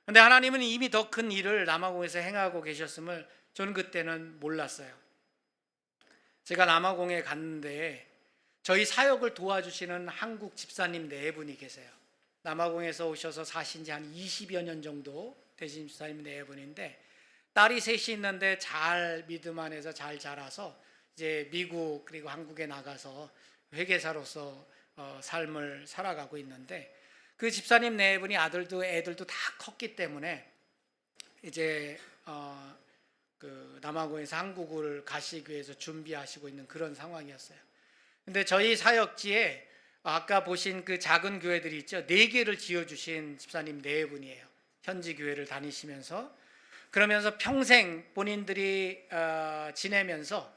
그런데 하나님은 이미 더 큰 일을 남아공에서 행하고 계셨음을 저는 그때는 몰랐어요. 제가 남아공에 갔는데 저희 사역을 도와주시는 한국 집사님 4분이 계세요. 남아공에서 오셔서 사신 지 한 20여 년 정도 되신 집사님 4분인데 딸이 셋이 있는데 잘 믿음 안에서 잘 자라서 이제 미국 그리고 한국에 나가서 회계사로서 삶을 살아가고 있는데 그 집사님 4분이 아들도 애들도 다 컸기 때문에 이제 그 남아공에서 한국을 가시기 위해서 준비하시고 있는 그런 상황이었어요. 근데 저희 사역지에 아까 보신 그 작은 교회들이 있죠. 4개를 지어주신 집사님 4분이에요. 현지 교회를 다니시면서 그러면서 평생 본인들이 지내면서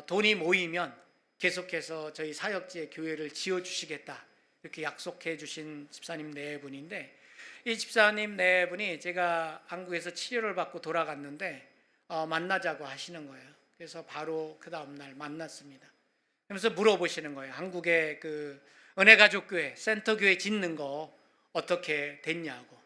돈이 모이면 계속해서 저희 사역지에 교회를 지어주시겠다 이렇게 약속해 주신 집사님 네 분인데, 이 집사님 네 분이 제가 한국에서 치료를 받고 돌아갔는데 만나자고 하시는 거예요. 그래서 바로 그 다음날 만났습니다. 그러면서 물어보시는 거예요. 한국의 그 은혜가족교회 센터교회 짓는 거 어떻게 됐냐고.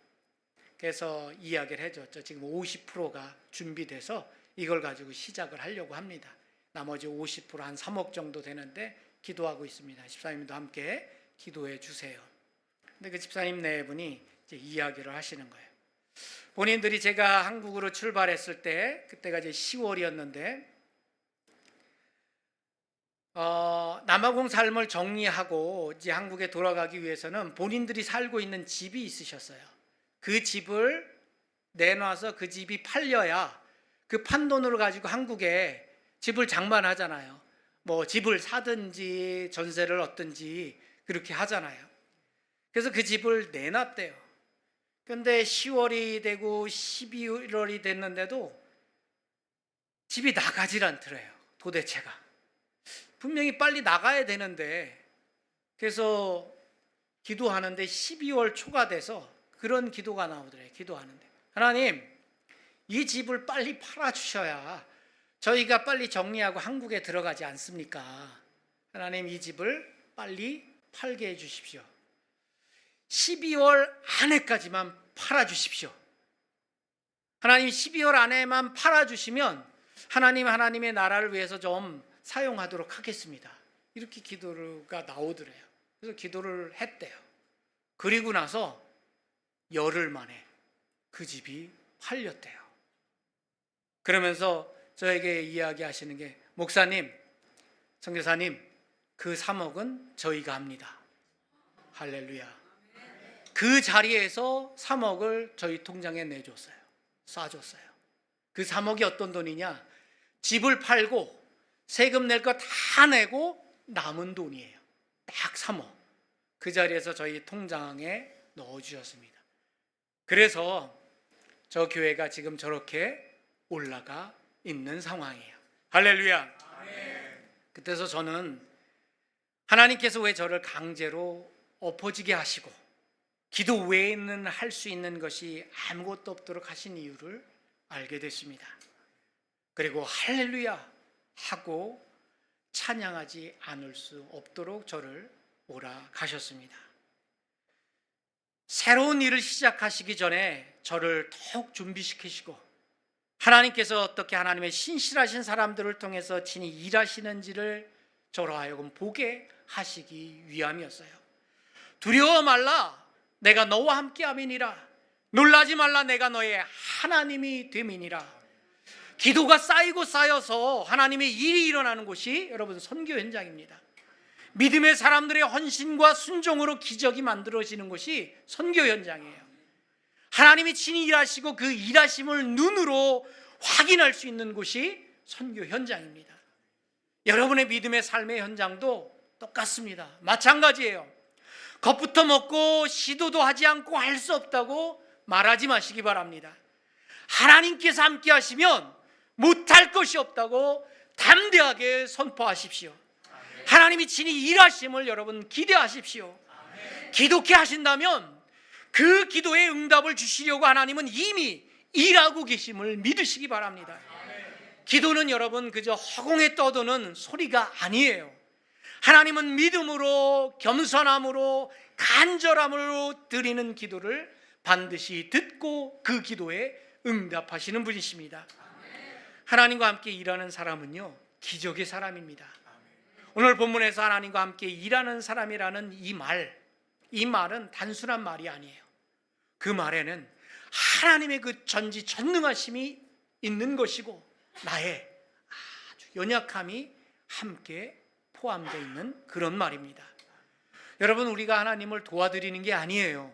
그래서 이야기를 해줬죠. 지금 50%가 준비돼서 이걸 가지고 시작을 하려고 합니다. 나머지 50% 한 3억 정도 되는데 기도하고 있습니다. 집사님도 함께 기도해 주세요. 근데 그 집사님 네 분이 이제 이야기를 하시는 거예요. 본인들이 제가 한국으로 출발했을 때, 그때가 이제 10월이었는데 남아공 삶을 정리하고 이제 한국에 돌아가기 위해서는 본인들이 살고 있는 집이 있으셨어요. 그 집을 내놔서 그 집이 팔려야 그 판돈으로 가지고 한국에 집을 장만하잖아요. 뭐 집을 사든지 전세를 얻든지 그렇게 하잖아요. 그래서 그 집을 내놨대요. 그런데 10월이 되고 11월이 됐는데도 집이 나가질 않더래요. 도대체가. 분명히 빨리 나가야 되는데, 그래서 기도하는데 12월 초가 돼서 그런 기도가 나오더래요. 기도하는데 하나님, 이 집을 빨리 팔아주셔야 저희가 빨리 정리하고 한국에 들어가지 않습니까? 하나님, 이 집을 빨리 팔게 해주십시오. 12월 안에까지만 팔아주십시오. 하나님, 12월 안에만 팔아주시면 하나님, 하나님의 나라를 위해서 좀 사용하도록 하겠습니다. 이렇게 기도가 나오더래요. 그래서 기도를 했대요. 그리고 나서 열흘 만에 그 집이 팔렸대요. 그러면서 저에게 이야기하시는 게, 목사님, 선교사님, 그 3억은 저희가 합니다. 할렐루야. 그 자리에서 3억을 저희 통장에 내줬어요. 쏴줬어요. 그 3억이 어떤 돈이냐? 집을 팔고 세금 낼 거 다 내고 남은 돈이에요. 딱 3억. 그 자리에서 저희 통장에 넣어주셨습니다. 그래서 저 교회가 지금 저렇게 올라가 있는 상황이에요. 할렐루야. 그때서 저는 하나님께서 왜 저를 강제로 엎어지게 하시고 기도 외에는 할 수 있는 것이 아무것도 없도록 하신 이유를 알게 됐습니다. 그리고 할렐루야 하고 찬양하지 않을 수 없도록 저를 몰아가셨습니다. 새로운 일을 시작하시기 전에 저를 더욱 준비시키시고, 하나님께서 어떻게 하나님의 신실하신 사람들을 통해서 친히 일하시는지를 저로 하여금 보게 하시기 위함이었어요. 두려워 말라, 내가 너와 함께함이니라. 놀라지 말라, 내가 너의 하나님이 됨이니라. 기도가 쌓이고 쌓여서 하나님의 일이 일어나는 곳이 여러분 선교 현장입니다. 믿음의 사람들의 헌신과 순종으로 기적이 만들어지는 곳이 선교 현장이에요. 하나님이 친히 일하시고 그 일하심을 눈으로 확인할 수 있는 곳이 선교 현장입니다. 여러분의 믿음의 삶의 현장도 똑같습니다. 마찬가지예요. 겁부터 먹고 시도도 하지 않고 할 수 없다고 말하지 마시기 바랍니다. 하나님께서 함께 하시면 못할 것이 없다고 담대하게 선포하십시오. 하나님이 친히 일하심을 여러분 기대하십시오. 기독해 하신다면 그 기도에 응답을 주시려고 하나님은 이미 일하고 계심을 믿으시기 바랍니다. 기도는 여러분 그저 허공에 떠도는 소리가 아니에요. 하나님은 믿음으로, 겸손함으로, 간절함으로 드리는 기도를 반드시 듣고 그 기도에 응답하시는 분이십니다. 하나님과 함께 일하는 사람은요, 기적의 사람입니다. 오늘 본문에서 하나님과 함께 일하는 사람이라는 이 말은 단순한 말이 아니에요. 그 말에는 하나님의 그 전지전능하심이 있는 것이고 나의 아주 연약함이 함께 포함되어 있는 그런 말입니다. 여러분, 우리가 하나님을 도와드리는 게 아니에요.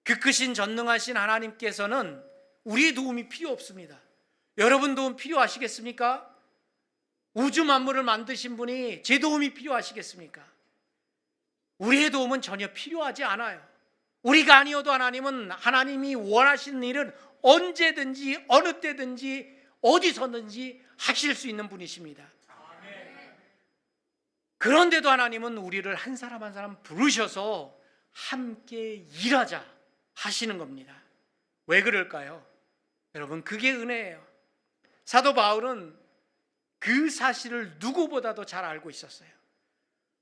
그 크신 전능하신 하나님께서는 우리의 도움이 필요 없습니다. 여러분 도움 필요하시겠습니까? 우주 만물을 만드신 분이 제 도움이 필요하시겠습니까? 우리의 도움은 전혀 필요하지 않아요. 우리가 아니어도 하나님은 하나님이 원하시는 일은 언제든지 어느 때든지 어디서든지 하실 수 있는 분이십니다. 그런데도 하나님은 우리를 한 사람 한 사람 부르셔서 함께 일하자 하시는 겁니다. 왜 그럴까요? 여러분, 그게 은혜예요. 사도 바울은 그 사실을 누구보다도 잘 알고 있었어요.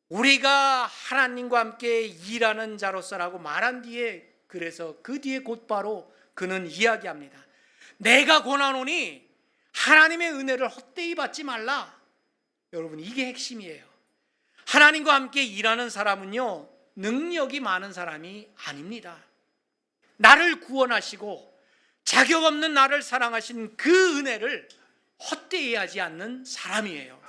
우리가 하나님과 함께 일하는 자로서라고 말한 뒤에, 그래서 그 뒤에 곧바로 그는 이야기합니다. 내가 권하노니 하나님의 은혜를 헛되이 받지 말라. 여러분, 이게 핵심이에요. 하나님과 함께 일하는 사람은요, 능력이 많은 사람이 아닙니다. 나를 구원하시고 자격 없는 나를 사랑하신 그 은혜를 헛되이 하지 않는 사람이에요.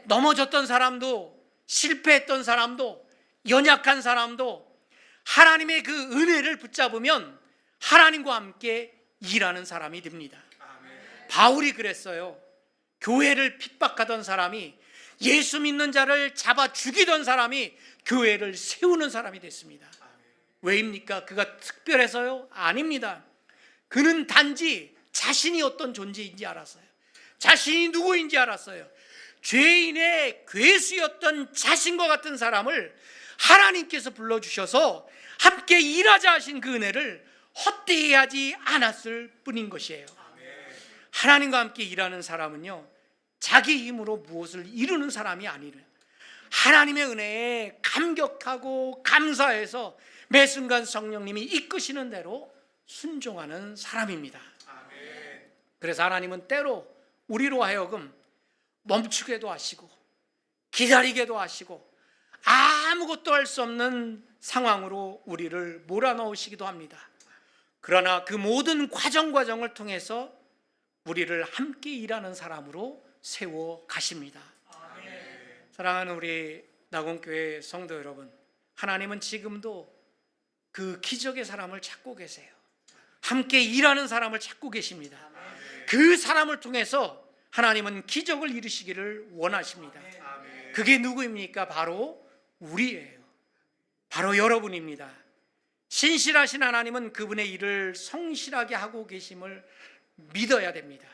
넘어졌던 사람도, 실패했던 사람도, 연약한 사람도 하나님의 그 은혜를 붙잡으면 하나님과 함께 일하는 사람이 됩니다. 바울이 그랬어요. 교회를 핍박하던 사람이, 예수 믿는 자를 잡아 죽이던 사람이 교회를 세우는 사람이 됐습니다. 왜입니까? 그가 특별해서요? 아닙니다. 그는 단지 자신이 어떤 존재인지 알았어요. 자신이 누구인지 알았어요. 죄인의 괴수였던 자신과 같은 사람을 하나님께서 불러주셔서 함께 일하자 하신 그 은혜를 헛되이 하지 않았을 뿐인 것이에요. 하나님과 함께 일하는 사람은요, 자기 힘으로 무엇을 이루는 사람이 아니래요. 하나님의 은혜에 감격하고 감사해서 매 순간 성령님이 이끄시는 대로 순종하는 사람입니다. 그래서 하나님은 때로 우리로 하여금 멈추게도 하시고 기다리게도 하시고 아무것도 할 수 없는 상황으로 우리를 몰아넣으시기도 합니다. 그러나 그 모든 과정을 통해서 우리를 함께 일하는 사람으로 세워 가십니다. 사랑하는 우리 낙원교회 성도 여러분, 하나님은 지금도 그 기적의 사람을 찾고 계세요. 함께 일하는 사람을 찾고 계십니다. 그 사람을 통해서 하나님은 기적을 이루시기를 원하십니다. 그게 누구입니까? 바로 우리예요. 바로 여러분입니다. 신실하신 하나님은 그분의 일을 성실하게 하고 계심을 믿어야 됩니다.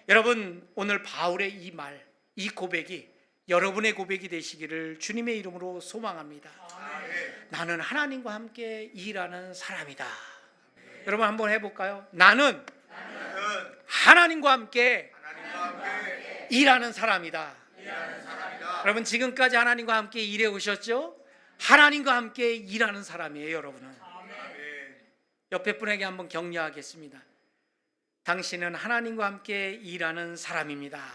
여러분, 오늘 바울의 이 말, 이 고백이 여러분의 고백이 되시기를 주님의 이름으로 소망합니다. 나는 하나님과 함께 일하는 사람이다. 여러분, 한번 해볼까요? 나는 하나님과 함께 일하는 사람이다. 여러분, 지금까지 하나님과 함께 일해 오셨죠? 하나님과 함께 일하는 사람이에요, 여러분은. 옆에 분에게 한번 격려하겠습니다. 당신은 하나님과 함께 일하는 사람입니다.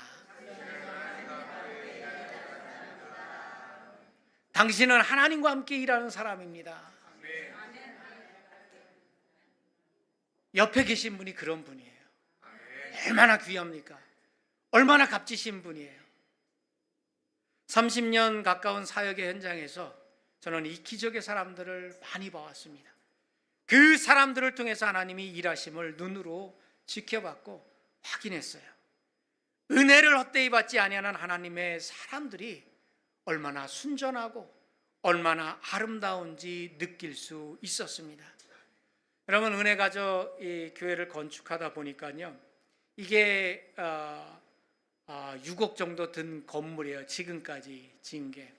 당신은 하나님과 함께 일하는 사람입니다. 옆에 계신 분이 그런 분이에요. 얼마나 귀합니까? 얼마나 값지신 분이에요. 30년 가까운 사역의 현장에서 저는 이 기적의 사람들을 많이 봐왔습니다. 그 사람들을 통해서 하나님이 일하심을 눈으로 지켜봤고 확인했어요. 은혜를 헛되이 받지 아니하는 하나님의 사람들이 얼마나 순전하고 얼마나 아름다운지 느낄 수 있었습니다. 여러분, 은혜가저 이 교회를 건축하다 보니까요, 이게 6억 정도 든 건물이에요. 지금까지 진 게.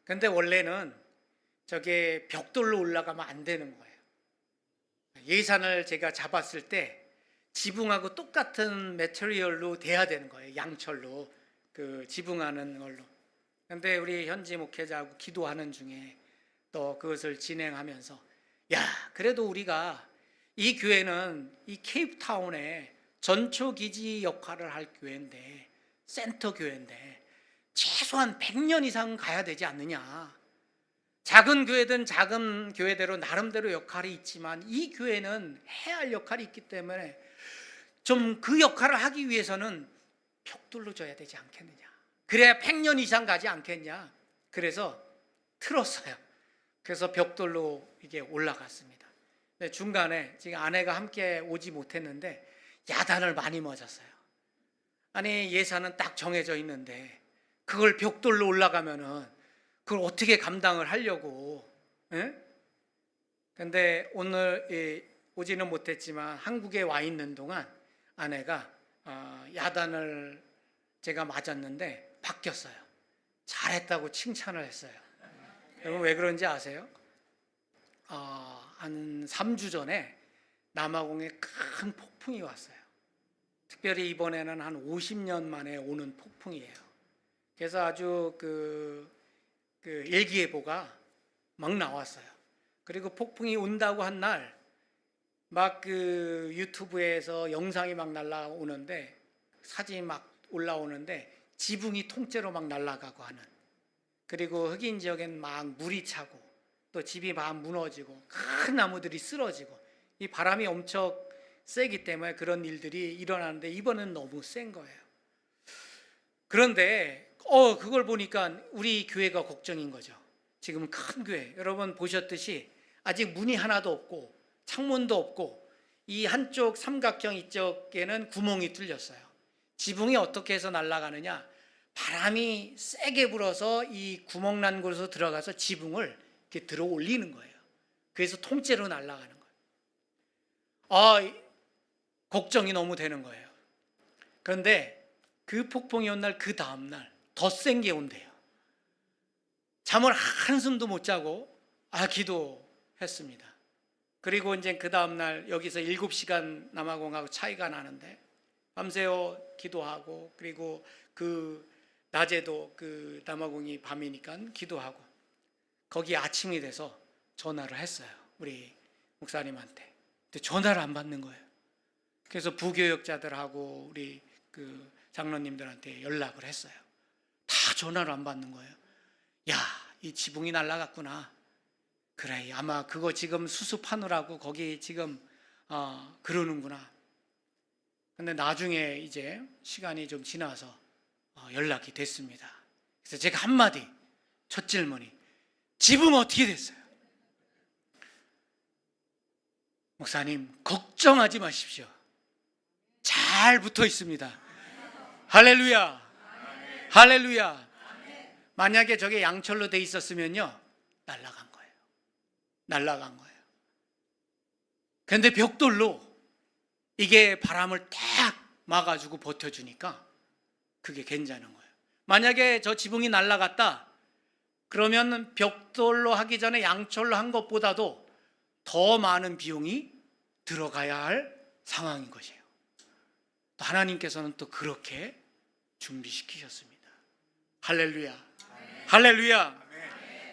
근데 원래는 저게 벽돌로 올라가면 안 되는 거예요. 예산을 제가 잡았을 때 지붕하고 똑같은 매트리얼로 돼야 되는 거예요. 양철로 그 지붕하는 걸로. 근데 우리 현지 목회자하고 기도하는 중에 또 그것을 진행하면서, 야, 그래도 우리가 이 교회는 이 케이프타운의 전초기지 역할을 할 교회인데, 센터 교회인데 최소한 100년 이상 가야 되지 않느냐. 작은 교회든 작은 교회대로 나름대로 역할이 있지만 이 교회는 해야 할 역할이 있기 때문에 좀 그 역할을 하기 위해서는 벽돌로 져야 되지 않겠느냐. 그래야 100년 이상 가지 않겠냐. 그래서 틀었어요. 그래서 벽돌로 이게 올라갔습니다. 중간에 지금 아내가 함께 오지 못했는데 야단을 많이 맞았어요. 아니, 예산은 딱 정해져 있는데 그걸 벽돌로 올라가면은 그걸 어떻게 감당을 하려고? 에? 근데 오늘 오지는 못했지만 한국에 와 있는 동안 아내가 야단을 제가 맞았는데 바뀌었어요. 잘했다고 칭찬을 했어요. 여러분 왜 그런지 아세요? 한 3주 전에 남아공에 큰 폭풍이 왔어요. 특별히 이번에는 한 50년 만에 오는 폭풍이에요. 그래서 아주 그 일기예보가 막 나왔어요. 그리고 폭풍이 온다고 한 날 막 그 유튜브에서 영상이 막 날라오는데 사진이 막 올라오는데 지붕이 통째로 막 날아가고 하는, 그리고 흑인 지역엔 막 물이 차고 또 집이 막 무너지고 큰 나무들이 쓰러지고 이 바람이 엄청 세기 때문에 그런 일들이 일어나는데 이번엔 너무 센 거예요. 그런데 그걸 보니까 우리 교회가 걱정인 거죠. 지금 큰 교회, 여러분 보셨듯이 아직 문이 하나도 없고 창문도 없고 이 한쪽 삼각형 이쪽에는 구멍이 뚫렸어요. 지붕이 어떻게 해서 날아가느냐, 바람이 세게 불어서 이 구멍 난 곳으로 들어가서 지붕을 이렇게 들어 올리는 거예요. 그래서 통째로 날아가는 거예요. 걱정이 너무 되는 거예요. 그런데 그 폭풍이 온 날 그 다음 날 더 센 게 온대요. 잠을 한숨도 못 자고 기도했습니다. 그리고 이제 그 다음 날 여기서 7시간 남아공하고 차이가 나는데 밤새워 기도하고, 그리고 그 낮에도 그 남아공이 밤이니까 기도하고, 거기 아침이 돼서 전화를 했어요. 우리 목사님한테. 근데 전화를 안 받는 거예요. 그래서 부교역자들하고 우리 그 장로님들한테 연락을 했어요. 다 전화를 안 받는 거예요. 야, 이 지붕이 날아갔구나. 그래, 아마 그거 지금 수습하느라고 거기 지금 그러는구나. 근데 나중에 이제 시간이 좀 지나서 연락이 됐습니다. 그래서 제가 한마디, 첫 질문이 지붕 어떻게 됐어요? 목사님, 걱정하지 마십시오. 잘 붙어 있습니다. 할렐루야. 할렐루야. 만약에 저게 양철로 돼 있었으면요, 날아간 거예요. 날아간 거예요. 그런데 벽돌로 이게 바람을 딱 막아주고 버텨주니까 그게 괜찮은 거예요. 만약에 저 지붕이 날아갔다 그러면 벽돌로 하기 전에 양철로 한 것보다도 더 많은 비용이 들어가야 할 상황인 것이에요. 또 하나님께서는 또 그렇게 준비시키셨습니다. 할렐루야. 할렐루야.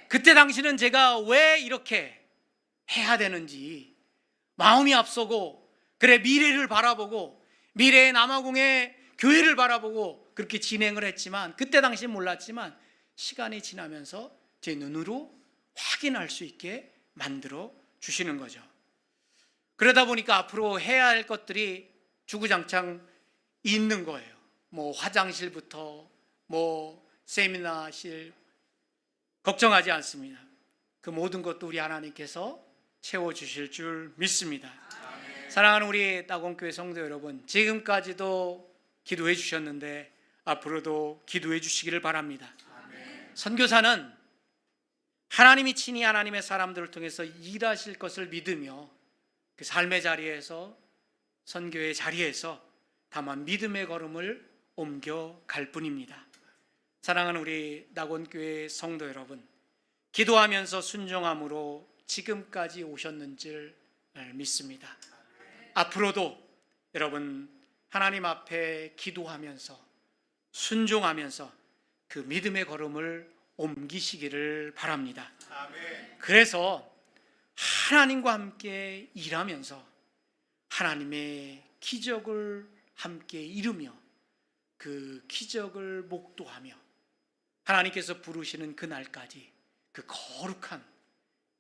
그때 당시는 제가 왜 이렇게 해야 되는지 마음이 앞서고, 그래 미래를 바라보고 미래의 남아공의 교회를 바라보고 그렇게 진행을 했지만, 그때 당시는 몰랐지만 시간이 지나면서 제 눈으로 확인할 수 있게 만들어 주시는 거죠. 그러다 보니까 앞으로 해야 할 것들이 주구장창 있는 거예요. 뭐 화장실부터 세미나실, 걱정하지 않습니다. 그 모든 것도 우리 하나님께서 채워주실 줄 믿습니다. 아멘. 사랑하는 우리 따공교회 성도 여러분, 지금까지도 기도해 주셨는데 앞으로도 기도해 주시기를 바랍니다. 아멘. 선교사는 하나님이 친히 하나님의 사람들을 통해서 일하실 것을 믿으며 그 삶의 자리에서, 선교의 자리에서 다만 믿음의 걸음을 옮겨갈 뿐입니다. 사랑하는 우리 낙원교회 성도 여러분, 기도하면서 순종함으로 지금까지 오셨는지를 믿습니다. 앞으로도 여러분 하나님 앞에 기도하면서 순종하면서 그 믿음의 걸음을 옮기시기를 바랍니다. 그래서 하나님과 함께 일하면서 하나님의 기적을 함께 이루며 그 기적을 목도하며 하나님께서 부르시는 그날까지 그 거룩한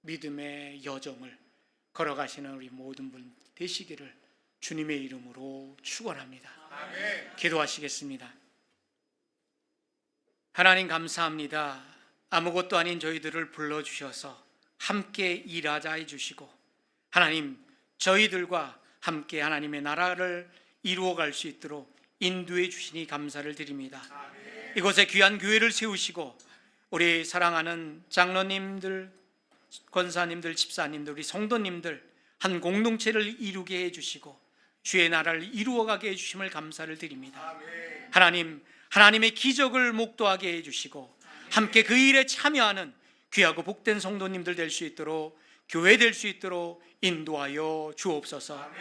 믿음의 여정을 걸어가시는 우리 모든 분 되시기를 주님의 이름으로 축원합니다. 아멘. 기도하시겠습니다. 하나님 감사합니다. 아무것도 아닌 저희들을 불러주셔서 함께 일하자 해주시고, 하나님 저희들과 함께 하나님의 나라를 이루어갈 수 있도록 인도해 주시니 감사를 드립니다. 아멘. 이곳에 귀한 교회를 세우시고 우리 사랑하는 장로님들, 권사님들, 집사님들, 우리 성도님들 한 공동체를 이루게 해주시고 주의 나라를 이루어가게 해주심을 감사를 드립니다. 하나님의 기적을 목도하게 해주시고 함께 그 일에 참여하는 귀하고 복된 성도님들 될 수 있도록, 교회 될 수 있도록 인도하여 주옵소서.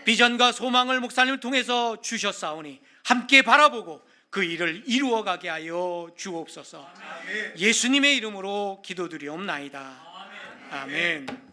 비전과 소망을 목사님을 통해서 주셨사오니 함께 바라보고 그 일을 이루어가게 하여 주옵소서. 예수님의 이름으로 기도드리옵나이다. 아멘.